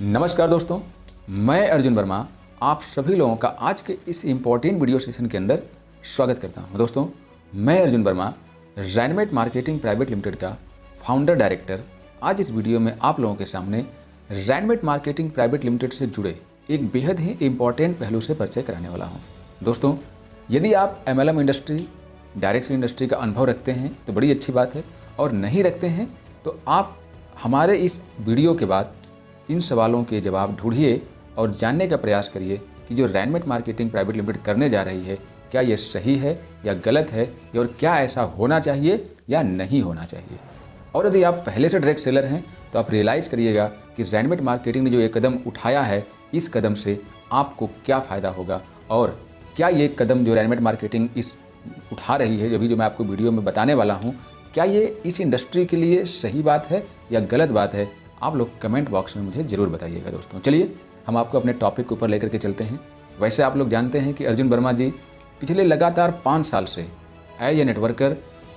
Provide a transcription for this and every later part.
नमस्कार दोस्तों, मैं अर्जुन वर्मा आप सभी लोगों का आज के इस इम्पोर्टेंट वीडियो सेशन के अंदर स्वागत करता हूं। दोस्तों, मैं Arjun Varma Rainmet marketing private limited का फाउंडर डायरेक्टर आज इस वीडियो में आप लोगों के सामने रैनमेट मार्केटिंग प्राइवेट लिमिटेड से जुड़े एक बेहद ही इम्पॉर्टेंट पहलू से परिचय कराने वाला हूँ। दोस्तों, यदि आप MLM industry, direct sell industry का अनुभव रखते हैं तो बड़ी अच्छी बात है, और नहीं रखते हैं तो आप हमारे इस वीडियो के बाद इन सवालों के जवाब ढूंढिए और जानने का प्रयास करिए कि जो रैनमेट मार्केटिंग प्राइवेट लिमिटेड करने जा रही है क्या ये सही है या गलत है, और क्या ऐसा होना चाहिए या नहीं होना चाहिए। और यदि आप पहले से डायरेक्ट सेलर हैं तो आप रियलाइज़ करिएगा कि रैनमेट मार्केटिंग ने जो ये कदम उठाया है, इस कदम से आपको क्या फ़ायदा होगा, और क्या ये कदम जो रैनमेट मार्केटिंग इस उठा रही है, अभी जो मैं आपको वीडियो में बताने वाला हूँ, क्या ये इस इंडस्ट्री के लिए सही बात है या गलत बात है, आप लोग कमेंट बॉक्स में मुझे ज़रूर बताइएगा। दोस्तों, चलिए हम आपको अपने टॉपिक के ऊपर लेकर के चलते हैं। वैसे आप लोग जानते हैं कि अर्जुन वर्मा जी पिछले लगातार 5 साल से as a networker,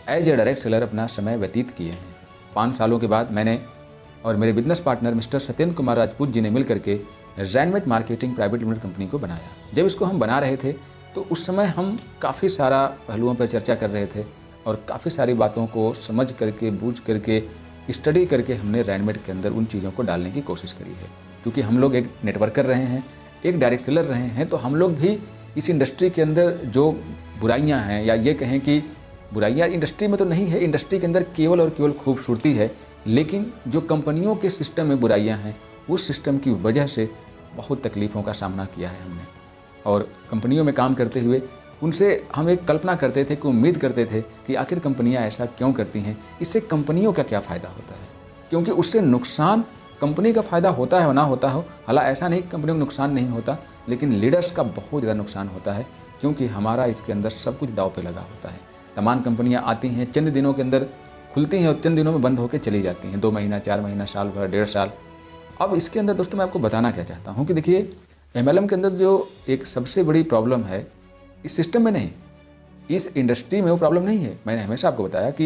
as a direct seller अपना समय व्यतीत किए हैं। 5 सालों के बाद मैंने और मेरे business partner mister Satyendra Kumar Rajput ji ने मिल करके Rainmet marketing private limited company को बनाया। जब इसको हम बना रहे थे तो उस समय हम काफ़ी सारा पहलुओं पर चर्चा कर रहे थे और काफ़ी सारी बातों को समझ करके, बूझ करके, स्टडी करके हमने रैनमेट के अंदर उन चीज़ों को डालने की कोशिश करी है। क्योंकि हम लोग एक नेटवर्कर रहे हैं, एक डायरेक्ट सेलर रहे हैं, तो हम लोग भी इस इंडस्ट्री के अंदर जो बुराइयां हैं, या ये कहें कि बुराइयां इंडस्ट्री में तो नहीं है, इंडस्ट्री के अंदर केवल और केवल खूबसूरती है, लेकिन जो कंपनियों के सिस्टम में बुराइयां हैं, उस सिस्टम की वजह से बहुत तकलीफ़ों का सामना किया है हमने। और कंपनियों में काम करते हुए उनसे हम एक कल्पना करते थे कि उम्मीद करते थे कि आखिर कंपनियां ऐसा क्यों करती हैं, इससे कंपनियों का क्या फ़ायदा होता है, क्योंकि उससे नुकसान कंपनी का फ़ायदा होता है ना होता हो। हालांकि ऐसा नहीं कि कंपनियों को नुकसान नहीं होता, लेकिन लीडर्स का बहुत ज़्यादा नुकसान होता है, क्योंकि हमारा इसके अंदर सब कुछ दांव पे लगा होता है। तमाम कंपनियाँ आती हैं, चंद दिनों के अंदर खुलती हैं और चंद दिनों में बंद होकर चली जाती हैं, 2 महीना, 4 महीना, साल भर, 1.5 साल। अब इसके अंदर दोस्तों मैं आपको बताना क्या चाहता हूँ कि देखिए, MLM के अंदर जो एक सबसे बड़ी प्रॉब्लम है, इस सिस्टम में नहीं, इस इंडस्ट्री में वो प्रॉब्लम नहीं है। मैंने हमेशा आपको बताया कि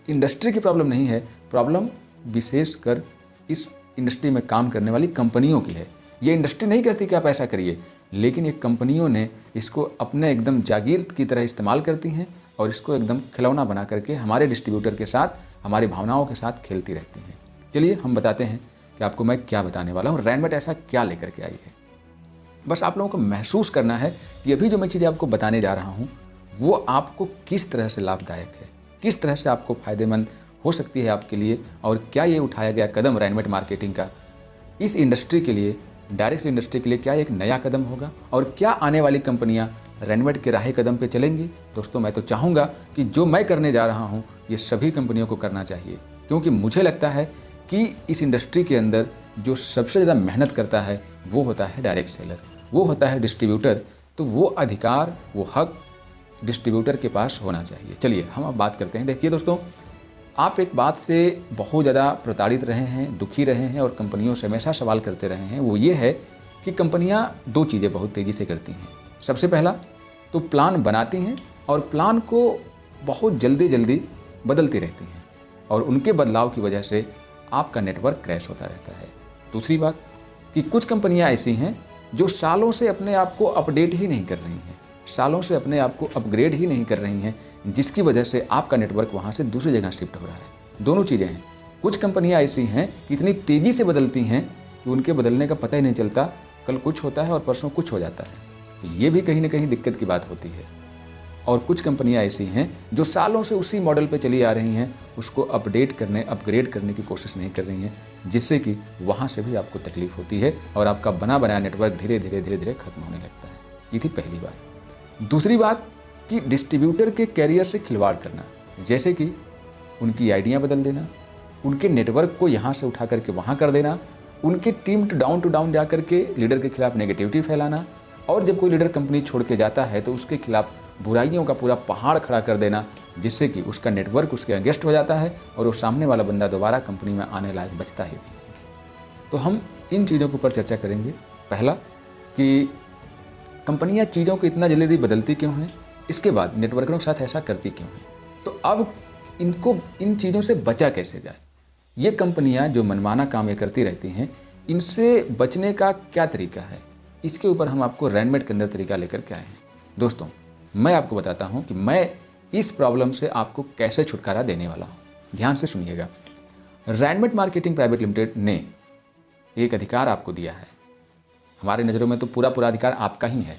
इंडस्ट्री की प्रॉब्लम नहीं है, प्रॉब्लम विशेषकर इस इंडस्ट्री में काम करने वाली कंपनियों की है। ये इंडस्ट्री नहीं कहती कि आप ऐसा करिए, लेकिन ये कंपनियों ने इसको अपने एकदम जागीर की तरह इस्तेमाल करती हैं और इसको एकदम खिलौना बना करके हमारे डिस्ट्रीब्यूटर के साथ, हमारी भावनाओं के साथ खेलती रहती हैं। चलिए हम बताते हैं कि आपको मैं क्या बताने वाला हूँ, रैनमेट ऐसा क्या लेकर के आई है। बस आप लोगों को महसूस करना है कि अभी जो मैं चीज़ें आपको बताने जा रहा हूँ वो आपको किस तरह से लाभदायक है, किस तरह से आपको फ़ायदेमंद हो सकती है आपके लिए, और क्या ये उठाया गया कदम रैनमेट मार्केटिंग का इस इंडस्ट्री के लिए, डायरेक्ट इंडस्ट्री के लिए क्या एक नया कदम होगा, और क्या आने वाली कंपनियां रैनमेट के राह कदम पे चलेंगी। दोस्तों, मैं तो चाहूँगा कि जो मैं करने जा रहा हूँ ये सभी कंपनियों को करना चाहिए, क्योंकि मुझे लगता है कि इस इंडस्ट्री के अंदर जो सबसे ज़्यादा मेहनत करता है वो होता है डायरेक्ट सेलर, वो होता है डिस्ट्रीब्यूटर। तो वो अधिकार, वो हक डिस्ट्रीब्यूटर के पास होना चाहिए। चलिए हम अब बात करते हैं। देखिए दोस्तों, आप एक बात से बहुत ज़्यादा प्रताड़ित रहे हैं, दुखी रहे हैं और कंपनियों से हमेशा सवाल करते रहे हैं, वो ये है कि कंपनियां 2 चीज़ें बहुत तेज़ी से करती हैं। सबसे पहला तो प्लान बनाती हैं और प्लान को बहुत जल्दी बदलती रहती हैं, और उनके बदलाव की वजह से आपका नेटवर्क क्रैश होता रहता है। दूसरी बात कि कुछ कंपनियां ऐसी हैं जो सालों से अपने आप को अपडेट ही नहीं कर रही हैं, सालों से अपने आप को अपग्रेड ही नहीं कर रही हैं, जिसकी वजह से आपका नेटवर्क वहाँ से दूसरी जगह शिफ्ट हो रहा है। दोनों चीज़ें हैं। कुछ कंपनियाँ ऐसी हैं कि इतनी तेज़ी से बदलती हैं कि उनके बदलने का पता ही नहीं चलता, कल कुछ होता है और परसों कुछ हो जाता है। तो ये भी कहीं ना कहीं दिक्कत की बात होती है। और कुछ कंपनियां ऐसी हैं जो सालों से उसी मॉडल पे चली आ रही हैं, उसको अपडेट करने, अपग्रेड करने की कोशिश नहीं कर रही हैं, जिससे कि वहाँ से भी आपको तकलीफ होती है और आपका बना बनाया नेटवर्क धीरे धीरे खत्म होने लगता है। ये थी पहली बात। दूसरी बात कि डिस्ट्रीब्यूटर के कैरियर से खिलवाड़ करना, जैसे कि उनकी आइडियाँ बदल देना, उनके नेटवर्क को यहाँ से उठा करके वहाँ कर देना, उनकी टीम टू डाउन जा करके लीडर के खिलाफ नेगेटिविटी फैलाना, और जब कोई लीडर कंपनी छोड़ के जाता है तो उसके खिलाफ बुराइयों का पूरा पहाड़ खड़ा कर देना, जिससे कि उसका नेटवर्क उसके अगेंस्ट हो जाता है और वो सामने वाला बंदा दोबारा कंपनी में आने लायक बचता ही नहीं। तो हम इन चीज़ों के ऊपर चर्चा करेंगे। पहला कि कंपनियां चीज़ों को इतना जल्दी बदलती क्यों हैं, इसके बाद नेटवर्करों के साथ ऐसा करती क्यों हैं, तो अब इनको इन चीज़ों से बचा कैसे जाए। ये कंपनियां जो मनमाना काम ये करती रहती हैं, इनसे बचने का क्या तरीका है, इसके ऊपर हम आपको रैनमेट के अंदर तरीका लेकर के आए हैं। दोस्तों, मैं आपको बताता हूं कि मैं इस प्रॉब्लम से आपको कैसे छुटकारा देने वाला हूं। ध्यान से सुनिएगा। रैनमेट मार्केटिंग प्राइवेट लिमिटेड ने एक अधिकार आपको दिया है। हमारी नज़रों में तो पूरा अधिकार आपका ही है।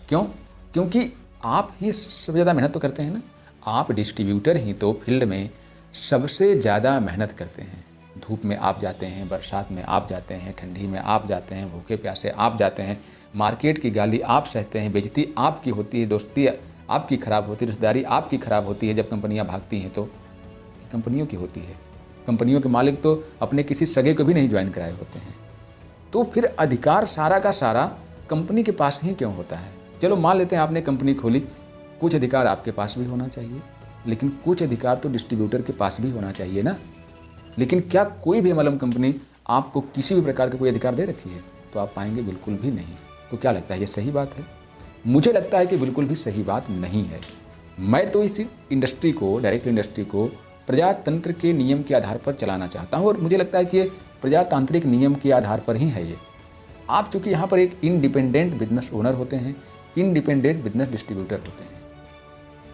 क्यों? क्योंकि आप ही सबसे ज़्यादा मेहनत तो करते हैं ना। आप डिस्ट्रीब्यूटर ही तो फील्ड में सबसे ज़्यादा मेहनत करते हैं। धूप में आप जाते हैं, बरसात में आप जाते हैं, ठंडी में आप जाते हैं, भूखे प्यासे आप जाते हैं, मार्केट की गाली आप सहते हैं, बेइज्जती आपकी होती है, दोस्ती आपकी ख़राब होती है, रिश्तेदारी आपकी ख़राब होती है। जब कंपनियां भागती हैं तो कंपनियों की होती है। कंपनियों के मालिक तो अपने किसी सगे को भी नहीं ज्वाइन कराए होते हैं। तो फिर अधिकार सारा का सारा कंपनी के पास ही क्यों होता है? चलो मान लेते हैं आपने कंपनी खोली, कुछ अधिकार आपके पास भी होना चाहिए, लेकिन कुछ अधिकार तो डिस्ट्रीब्यूटर के पास भी होना चाहिए ना। लेकिन क्या कोई भी MLM कंपनी आपको किसी भी प्रकार का कोई अधिकार दे रखी है? तो आप पाएंगे बिल्कुल भी नहीं। तो क्या लगता है ये सही बात है? मुझे लगता है कि बिल्कुल भी सही बात नहीं है। मैं तो इस इंडस्ट्री को, डायरेक्ट इंडस्ट्री को प्रजातंत्र के नियम के आधार पर चलाना चाहता हूँ, और मुझे लगता है कि ये प्रजातांत्रिक नियम के आधार पर ही है ये। आप चूँकि यहाँ पर एक इंडिपेंडेंट बिजनेस ओनर होते हैं, इंडिपेंडेंट बिजनेस डिस्ट्रीब्यूटर होते हैं,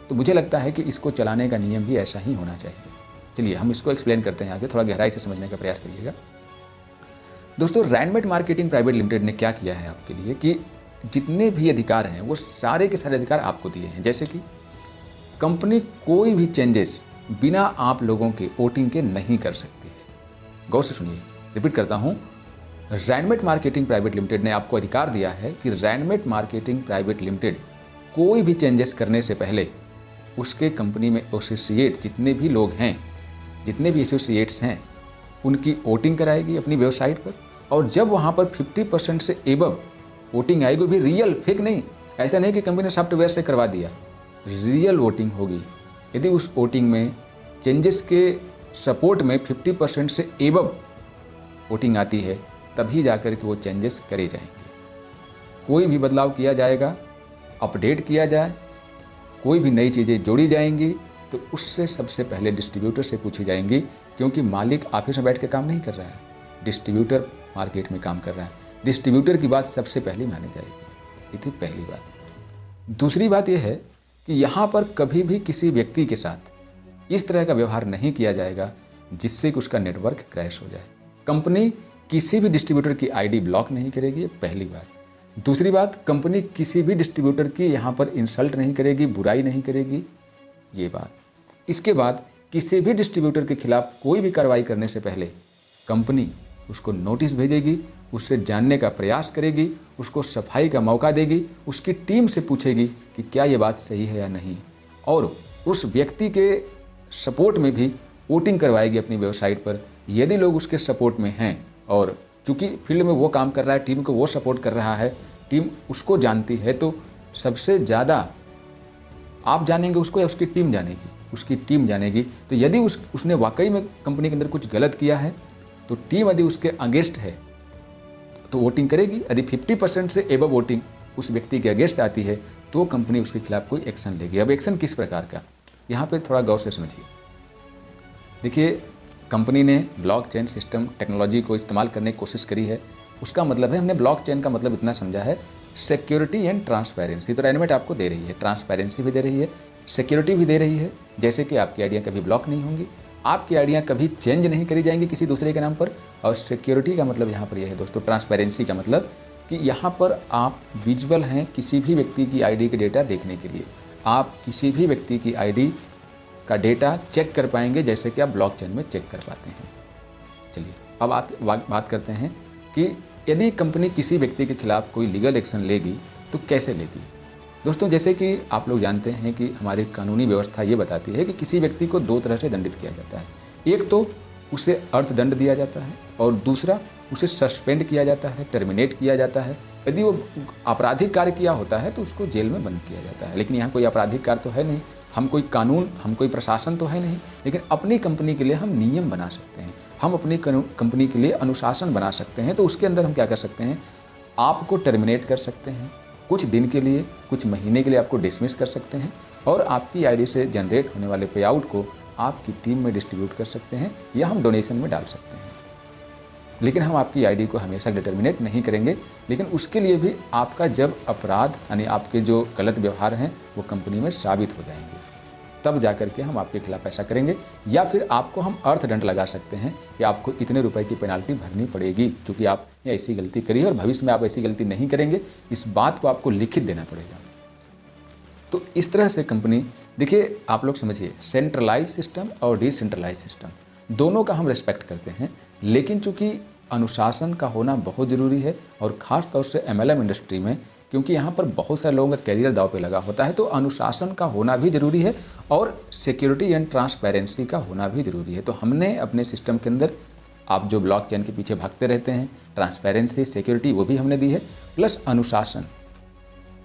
तो मुझे लगता है कि इसको चलाने का नियम भी ऐसा ही होना चाहिए। चलिए हम इसको एक्सप्लेन करते हैं आगे, थोड़ा गहराई से समझने का प्रयास करिएगा। दोस्तों, रैनमेट मार्केटिंग प्राइवेट लिमिटेड ने क्या किया है आपके लिए कि जितने भी अधिकार हैं वो सारे के सारे अधिकार आपको दिए हैं। जैसे कि कंपनी कोई भी चेंजेस बिना आप लोगों के वोटिंग के नहीं कर सकती है। गौर से सुनिए, रिपीट करता हूँ। रैनमेट मार्केटिंग प्राइवेट लिमिटेड ने आपको अधिकार दिया है कि रैनमेट मार्केटिंग प्राइवेट लिमिटेड कोई भी चेंजेस करने से पहले उसके कंपनी में एसोसिएट जितने भी लोग हैं, जितने भी एसोसिएट्स हैं, उनकी वोटिंग कराएगी अपनी वेबसाइट पर। और जब वहाँ पर 50% से एबव वोटिंग आएगी, भी रियल, फेक नहीं, ऐसा नहीं कि कंपनी ने सॉफ्टवेयर से करवा दिया, रियल वोटिंग होगी। यदि उस वोटिंग में चेंजेस के सपोर्ट में 50% से एबव वोटिंग आती है, तभी जाकर के वो चेंजेस करे जाएंगे। कोई भी बदलाव किया जाएगा, अपडेट किया जाए, कोई भी नई चीज़ें जोड़ी जाएंगी, तो उससे सबसे पहले डिस्ट्रीब्यूटर से पूछी जाएंगी, क्योंकि मालिक ऑफिस में बैठ के काम नहीं कर रहा है, डिस्ट्रीब्यूटर मार्केट में काम कर रहा है। डिस्ट्रीब्यूटर की बात सबसे पहले मानी जाएगी। ये थी पहली बात। दूसरी बात यह है कि यहाँ पर कभी भी किसी व्यक्ति के साथ इस तरह का व्यवहार नहीं किया जाएगा जिससे कि उसका नेटवर्क क्रैश हो जाए। कंपनी किसी भी डिस्ट्रीब्यूटर की आईडी ब्लॉक नहीं करेगी, ये पहली बात। दूसरी बात, कंपनी किसी भी डिस्ट्रीब्यूटर की यहाँ पर इंसल्ट नहीं करेगी, बुराई नहीं करेगी, ये बात। इसके बाद किसी भी डिस्ट्रीब्यूटर के खिलाफ कोई भी कार्रवाई करने से पहले कंपनी उसको नोटिस भेजेगी, उससे जानने का प्रयास करेगी, उसको सफाई का मौका देगी, उसकी टीम से पूछेगी कि क्या ये बात सही है या नहीं, और उस व्यक्ति के सपोर्ट में भी वोटिंग करवाएगी अपनी वेबसाइट पर। यदि लोग उसके सपोर्ट में हैं, और चूँकि फील्ड में वो काम कर रहा है, टीम को वो सपोर्ट कर रहा है, टीम उसको जानती है, तो सबसे ज़्यादा आप जानेंगे उसको या उसकी टीम जानेगी? उसकी टीम जानेगी। तो यदि उसने वाकई में कंपनी के अंदर कुछ गलत किया है, तो टीम यदि उसके अगेंस्ट है तो वोटिंग करेगी। यदि 50% से एबव वोटिंग उस व्यक्ति के अगेंस्ट आती है, तो कंपनी उसके खिलाफ कोई एक्शन लेगी। अब एक्शन किस प्रकार का, यहाँ पे थोड़ा गौर से समझिए। देखिए, कंपनी ने ब्लॉकचेन सिस्टम टेक्नोलॉजी को इस्तेमाल करने की कोशिश करी है। उसका मतलब है, हमने ब्लॉकचेन का मतलब इतना समझा है, सिक्योरिटी एंड ट्रांसपेरेंसी। तो रैनमेट आपको दे रही है, ट्रांसपेरेंसी भी दे रही है, सिक्योरिटी भी दे रही है। जैसे कि आपकी आइडिया कभी ब्लॉक नहीं होंगी, आपकी आइडिया कभी चेंज नहीं करी जाएंगी किसी दूसरे के नाम पर। और सिक्योरिटी का मतलब यहाँ पर यह है दोस्तों, ट्रांसपेरेंसी का मतलब कि यहाँ पर आप विजुअल हैं किसी भी व्यक्ति की आईडी के डेटा देखने के लिए। आप किसी भी व्यक्ति की आईडी का डेटा चेक कर पाएंगे जैसे कि आप ब्लॉकचेन में चेक कर पाते हैं। चलिए अब बात करते हैं कि यदि कंपनी किसी व्यक्ति के खिलाफ कोई लीगल एक्शन लेगी तो कैसे लेगी। दोस्तों, जैसे कि आप लोग जानते हैं कि हमारी कानूनी व्यवस्था ये बताती है कि किसी व्यक्ति को दो तरह से दंडित किया जाता है। एक तो उसे अर्थदंड दिया जाता है, और दूसरा उसे सस्पेंड किया जाता है, टर्मिनेट किया जाता है। यदि वो आपराधिक कार्य किया होता है तो उसको जेल में बंद किया जाता है। लेकिन यहाँ कोई आपराधिक कार्य तो है नहीं, हम कोई कानून, हम कोई प्रशासन तो है नहीं, लेकिन अपनी कंपनी के लिए हम नियम बना सकते हैं, हम अपनी कंपनी के लिए अनुशासन बना सकते हैं। तो उसके अंदर हम क्या कर सकते हैं, आपको टर्मिनेट कर सकते हैं, कुछ दिन के लिए, कुछ महीने के लिए आपको डिसमिस कर सकते हैं, और आपकी आईडी से जनरेट होने वाले पे आउट को आपकी टीम में डिस्ट्रीब्यूट कर सकते हैं, या हम डोनेशन में डाल सकते हैं। लेकिन हम आपकी आईडी को हमेशा डिटर्मिनेट नहीं करेंगे। लेकिन उसके लिए भी आपका जब अपराध यानी आपके जो गलत व्यवहार हैं वो कंपनी में साबित हो जाएंगे, तब जा कर के हम आपके खिलाफ ऐसा करेंगे, या फिर आपको हम अर्थदंड लगा सकते हैं कि आपको इतने रुपए की पेनाल्टी भरनी पड़ेगी क्योंकि आपने ऐसी गलती करी है और भविष्य में आप ऐसी गलती नहीं करेंगे, इस बात को आपको लिखित देना पड़ेगा। तो इस तरह से कंपनी, देखिए आप लोग समझिए, सेंट्रलाइज सिस्टम और डिसेंट्रलाइज सिस्टम दोनों का हम रिस्पेक्ट करते हैं, लेकिन चूंकि अनुशासन का होना बहुत ज़रूरी है और ख़ास तौर से MLM इंडस्ट्री में, क्योंकि यहाँ पर बहुत सारे लोगों का कैरियर दांव पे लगा होता है, तो अनुशासन का होना भी ज़रूरी है और सिक्योरिटी एंड ट्रांसपेरेंसी का होना भी ज़रूरी है। तो हमने अपने सिस्टम के अंदर, आप जो ब्लॉकचेन के पीछे भागते रहते हैं, ट्रांसपेरेंसी, सिक्योरिटी वो भी हमने दी है, प्लस अनुशासन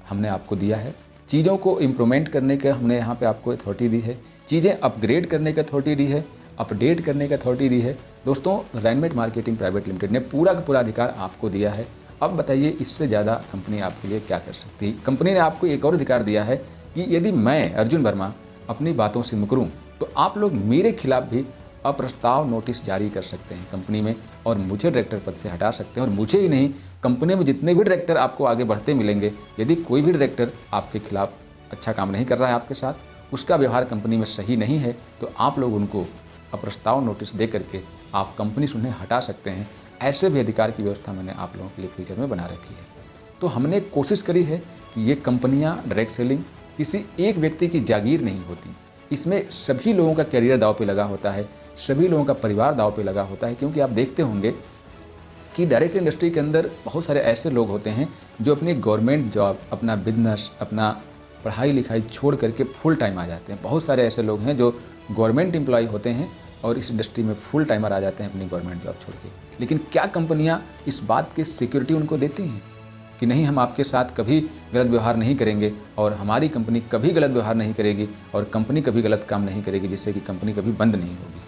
हमने आपको दिया है। चीज़ों को इम्प्रूवमेंट करने का हमने यहाँ पे आपको अथॉरिटी दी है, चीज़ें अपग्रेड करने की अथॉरिटी दी है, अपडेट करने की अथॉरिटी दी है। दोस्तों, रैनमेट मार्केटिंग प्राइवेट लिमिटेड ने पूरा का पूरा अधिकार आपको दिया है। अब बताइए इससे ज़्यादा कंपनी आपके लिए क्या कर सकती है। कंपनी ने आपको एक और अधिकार दिया है कि यदि मैं अर्जुन वर्मा अपनी बातों से मुकरूं तो आप लोग मेरे खिलाफ भी अप्रस्ताव नोटिस जारी कर सकते हैं कंपनी में और मुझे डायरेक्टर पद से हटा सकते हैं। और मुझे ही नहीं, कंपनी में जितने भी डायरेक्टर आपको आगे बढ़ते मिलेंगे, यदि कोई भी डायरेक्टर आपके खिलाफ अच्छा काम नहीं कर रहा है, आपके साथ उसका व्यवहार कंपनी में सही नहीं है, तो आप लोग उनको अप्रस्ताव नोटिस दे करके आप कंपनी से उन्हें हटा सकते हैं। ऐसे भी अधिकार की व्यवस्था मैंने आप लोगों के लिए फ्यूचर में बना रखी है। तो हमने कोशिश करी है कि ये कंपनियां डायरेक्ट सेलिंग किसी एक व्यक्ति की जागीर नहीं होती, इसमें सभी लोगों का करियर दांव पे लगा होता है, सभी लोगों का परिवार दांव पे लगा होता है। क्योंकि आप देखते होंगे कि डायरेक्ट इंडस्ट्री के अंदर बहुत सारे ऐसे लोग होते हैं जो अपनी गवर्नमेंट जॉब, अपना बिजनेस, अपना पढ़ाई लिखाई छोड़ करके फुल टाइम आ जाते हैं। बहुत सारे ऐसे लोग हैं जो गवर्नमेंट एम्प्लॉय होते हैं और इस इंडस्ट्री में फुल टाइमर आ जाते हैं अपनी गवर्नमेंट जॉब छोड़ के। लेकिन क्या कंपनियां इस बात की सिक्योरिटी उनको देती हैं कि नहीं, हम आपके साथ कभी गलत व्यवहार नहीं करेंगे और हमारी कंपनी कभी गलत व्यवहार नहीं करेगी और कंपनी कभी गलत काम नहीं करेगी जिससे कि कंपनी कभी बंद नहीं होगी?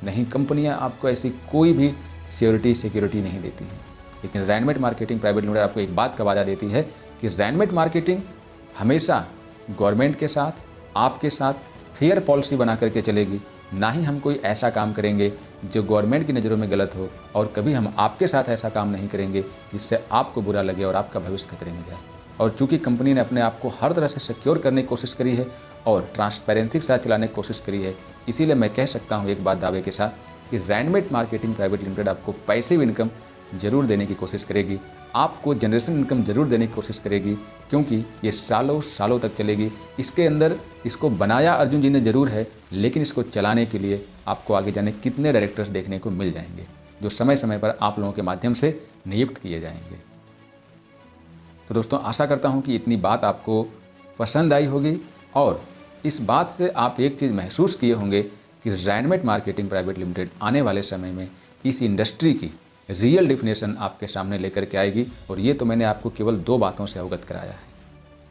नहीं, कंपनियां आपको ऐसी कोई भी सिक्योरिटी नहीं देती हैं। लेकिन रैनमेट मार्केटिंग प्राइवेट लिमिटेड आपको एक बात का वादा देती है कि रैनमेट मार्केटिंग हमेशा गवर्नमेंट के साथ, आपके साथ फेयर पॉलिसी बना करके चलेगी। ना ही हम कोई ऐसा काम करेंगे जो गवर्नमेंट की नज़रों में गलत हो, और कभी हम आपके साथ ऐसा काम नहीं करेंगे जिससे आपको बुरा लगे और आपका भविष्य खतरे में जाए। और चूंकि कंपनी ने अपने आप को हर तरह से सिक्योर करने की कोशिश करी है और ट्रांसपेरेंसी के साथ चलाने की कोशिश करी है, इसीलिए मैं कह सकता हूँ एक बात दावे के साथ कि रैनमेट मार्केटिंग प्राइवेट लिमिटेड आपको पैसिव इनकम जरूर देने की कोशिश करेगी, आपको जनरेशन इनकम जरूर देने की कोशिश करेगी, क्योंकि ये सालों सालों तक चलेगी। इसके अंदर इसको बनाया अर्जुन जी ने जरूर है, लेकिन इसको चलाने के लिए आपको आगे जाने कितने डायरेक्टर्स देखने को मिल जाएंगे जो समय समय पर आप लोगों के माध्यम से नियुक्त किए जाएंगे। तो दोस्तों, आशा करता हूँ कि इतनी बात आपको पसंद आई होगी और इस बात से आप एक चीज़ महसूस किए होंगे कि रैनमेट मार्केटिंग प्राइवेट लिमिटेड आने वाले समय में इस इंडस्ट्री की रियल डेफिनेशन आपके सामने लेकर के आएगी। और ये तो मैंने आपको केवल 2 बातों से अवगत कराया है।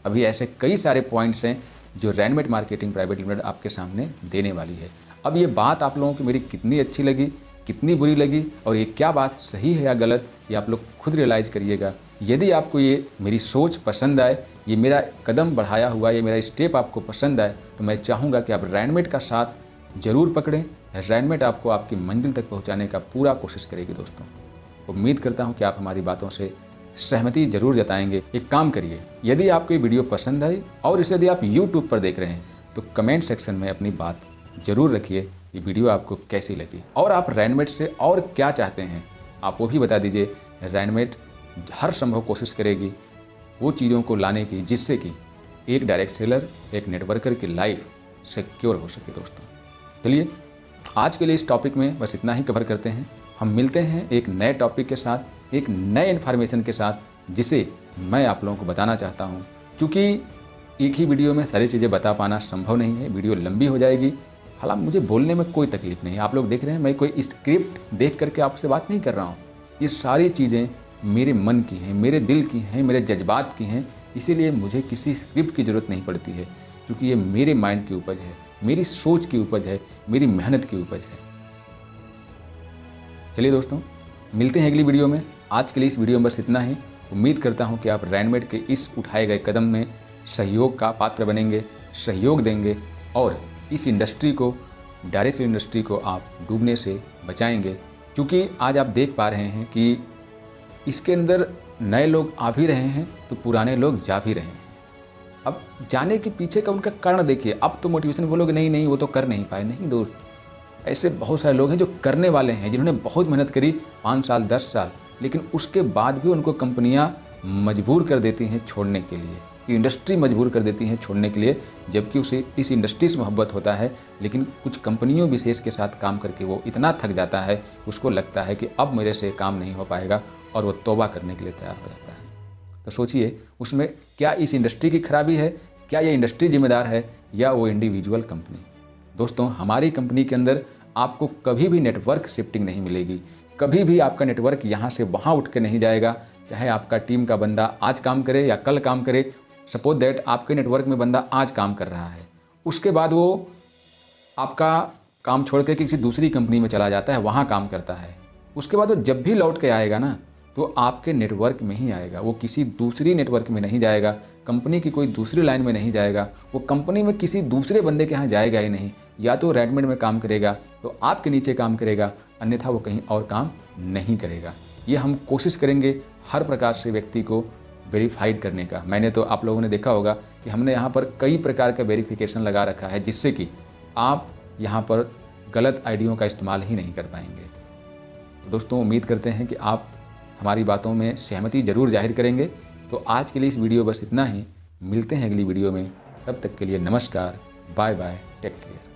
अभी ऐसे कई सारे पॉइंट्स हैं जो रैनमेट मार्केटिंग प्राइवेट लिमिटेड आपके सामने देने वाली है। अब ये बात आप लोगों को मेरी कितनी अच्छी लगी, कितनी बुरी लगी और ये क्या बात सही है या गलत, ये आप लोग खुद रियलाइज़ करिएगा। यदि आपको ये मेरी सोच पसंद आए, ये मेरा कदम बढ़ाया हुआ, ये मेरा स्टेप आपको पसंद आए, तो मैं चाहूँगा कि आप रैनमेट का साथ जरूर पकड़ें। रैनमेट आपको आपकी मंजिल तक पहुँचाने का पूरा कोशिश करेगी। दोस्तों, उम्मीद करता हूँ कि आप हमारी बातों से सहमति जरूर जताएंगे। एक काम करिए, यदि आपको ये वीडियो पसंद आई और इसे यदि आप YouTube पर देख रहे हैं तो कमेंट सेक्शन में अपनी बात जरूर रखिए, ये वीडियो आपको कैसी लगी और आप रैनमेट से और क्या चाहते हैं आप वो भी बता दीजिए। रैनमेट हर संभव कोशिश करेगी वो चीज़ों को लाने की जिससे कि एक डायरेक्ट सेलर, एक नेटवर्कर की लाइफ सिक्योर हो सके। दोस्तों, चलिए आज के लिए इस टॉपिक में बस इतना ही कवर करते हैं। हम मिलते हैं एक नए टॉपिक के साथ, एक नए इन्फॉर्मेशन के साथ, जिसे मैं आप लोगों को बताना चाहता हूं। क्योंकि एक ही वीडियो में सारी चीज़ें बता पाना संभव नहीं है, वीडियो लंबी हो जाएगी। हालांकि मुझे बोलने में कोई तकलीफ नहीं है। आप लोग देख रहे हैं मैं कोई स्क्रिप्ट देख करके आपसे बात नहीं कर रहा हूँ। ये सारी चीज़ें मेरे मन की हैं, मेरे दिल की हैं, मेरे जज्बात की हैं। इसीलिए मुझे किसी स्क्रिप्ट की ज़रूरत नहीं पड़ती है, क्योंकि ये मेरे माइंड की उपज है, मेरी सोच की उपज है, मेरी मेहनत की उपज है। चलिए दोस्तों, मिलते हैं अगली वीडियो में। आज के लिए इस वीडियो में बस इतना ही। उम्मीद करता हूं कि आप रैनमेट के इस उठाए गए कदम में सहयोग का पात्र बनेंगे, सहयोग देंगे और इस इंडस्ट्री को, डायरेक्ट सेल इंडस्ट्री को आप डूबने से बचाएंगे। क्योंकि आज आप देख पा रहे हैं कि इसके अंदर नए लोग आ भी रहे हैं तो पुराने लोग जा भी रहे हैं। अब जाने के पीछे का उनका कारण देखिए। अब तो मोटिवेशन बोलोगे नहीं नहीं वो तो कर नहीं पाए, नहीं दोस्त, ऐसे बहुत सारे लोग हैं जो करने वाले हैं, जिन्होंने बहुत मेहनत करी 5 साल 10 साल, लेकिन उसके बाद भी उनको कंपनियां मजबूर कर देती हैं छोड़ने के लिए, इंडस्ट्री मजबूर कर देती हैं छोड़ने के लिए, जबकि उसे इस इंडस्ट्री से मोहब्बत होता है। लेकिन कुछ कंपनियों विशेष के साथ काम करके वो इतना थक जाता है, उसको लगता है कि अब मेरे से काम नहीं हो पाएगा और वो तौबा करने के लिए तैयार हो जाता है। तो सोचिए उसमें क्या इस इंडस्ट्री की खराबी है, क्या ये इंडस्ट्री जिम्मेदार है या वो इंडिविजुअल कंपनी। दोस्तों हमारी कंपनी के अंदर आपको कभी भी नेटवर्क शिफ्टिंग नहीं मिलेगी, कभी भी आपका नेटवर्क यहाँ से वहाँ उठ के नहीं जाएगा। चाहे आपका टीम का बंदा आज काम करे या कल काम करे, सपोज दैट आपके नेटवर्क में बंदा आज काम कर रहा है, उसके बाद वो आपका काम छोड़ के किसी दूसरी कंपनी में चला जाता है, वहाँ काम करता है, उसके बाद वो जब भी लौट के आएगा ना तो आपके नेटवर्क में ही आएगा, वो किसी दूसरी नेटवर्क में नहीं जाएगा, कंपनी की कोई दूसरी लाइन में नहीं जाएगा, वो कंपनी में किसी दूसरे बंदे के यहाँ जाएगा ही नहीं। या तो रेडमेड में काम करेगा तो आपके नीचे काम करेगा, अन्यथा वो कहीं और काम नहीं करेगा। ये हम कोशिश करेंगे हर प्रकार से व्यक्ति को वेरीफाइड करने का। मैंने तो आप लोगों ने देखा होगा कि हमने यहाँ पर कई प्रकार का वेरिफिकेशन लगा रखा है, जिससे कि आप यहाँ पर गलत आईडियों का इस्तेमाल ही नहीं कर पाएंगे। तो दोस्तों उम्मीद करते हैं कि आप हमारी बातों में सहमति ज़रूर जाहिर करेंगे। तो आज के लिए इस वीडियो बस इतना ही, मिलते हैं अगली वीडियो में, तब तक के लिए नमस्कार, बाय बाय, टेक केयर।